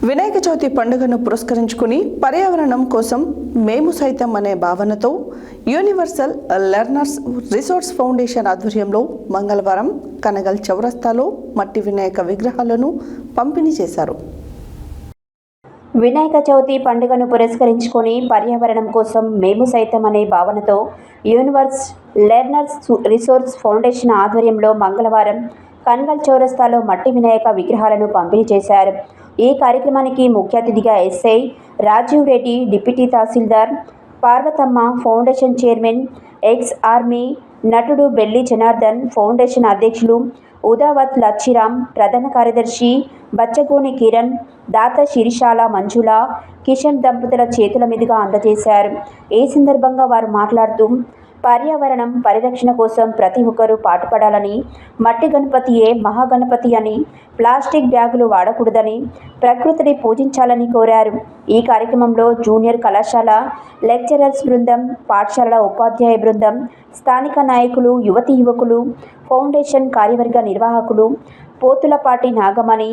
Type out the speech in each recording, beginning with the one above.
వినాయక చవితి పండుగను పురస్కరించుకుని పర్యావరణం కోసం మేము సైతం అనే భావనతో యూనివర్సల్ లెర్నర్స్ రిసోర్స్ ఫౌండేషన్ ఆధ్వర్యంలో మంగళవారం కనగల్ చౌరస్తాలో మట్టి వినాయక విగ్రహాలను పంపిణీ చేశారు. వినాయక చవితి పండుగను పురస్కరించుకొని పర్యావరణం కోసం మేము సైతం అనే భావనతో యూనివర్స్ లెర్నర్స్ రిసోర్స్ ఫౌండేషన్ ఆధ్వర్యంలో మంగళవారం కనగల్ చౌరస్తాలో మట్టి వినాయక విగ్రహాలను పంపిణీ చేశారు. ఈ కార్యక్రమానికి ముఖ్య అతిథిగా SI Rajiv Reddy, deputy tahsildar Parvathamma, foundation chairman ex army నటుడు బెల్లి జనార్దన్, ఫౌండేషన్ అధ్యక్షులు ఉదావత్ లచ్చిరామ్, ప్రధాన కార్యదర్శి బచ్చగోని కిరణ్, దాత శిరిశాల మంజుల, కిషన్ దంపతుల చేతుల మీదుగా అందజేశారు. ఈ సందర్భంగా వారు మాట్లాడుతూ పర్యావరణం పరిరక్షణ కోసం ప్రతి ఒక్కరూ పాటుపడాలని, మట్టి గణపతియే మహాగణపతి అని, ప్లాస్టిక్ బ్యాగులు వాడకూడదని, ప్రకృతిని పూజించాలని కోరారు. ఈ కార్యక్రమంలో జూనియర్ కళాశాల లెక్చరర్స్ బృందం, పాఠశాలల ఉపాధ్యాయ బృందం, స్థానిక నాయకులు, యువతీ యువకులు, ఫౌండేషన్ కార్యవర్గ నిర్వాహకులు Pothulapati Nagamani,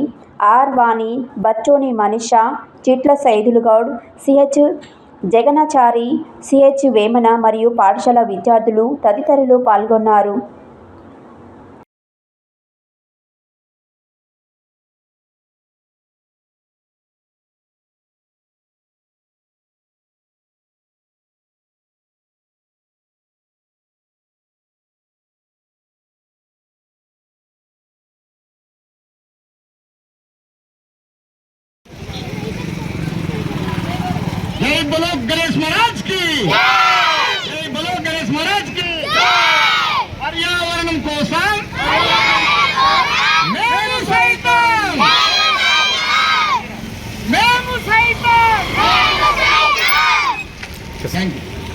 are Vani, Bachchoni Manisha, Chitla Saidulu Goud, CH Jaganachari, CH Vemana మరియు పాఠశాల విద్యార్థులు తదితరులు పాల్గొన్నారు. जय बोलो गणेश महाराज की जय बोलो गणेश महाराज की पर्यावरण कोसम మేము సైతం థ్యాంక్ యూ.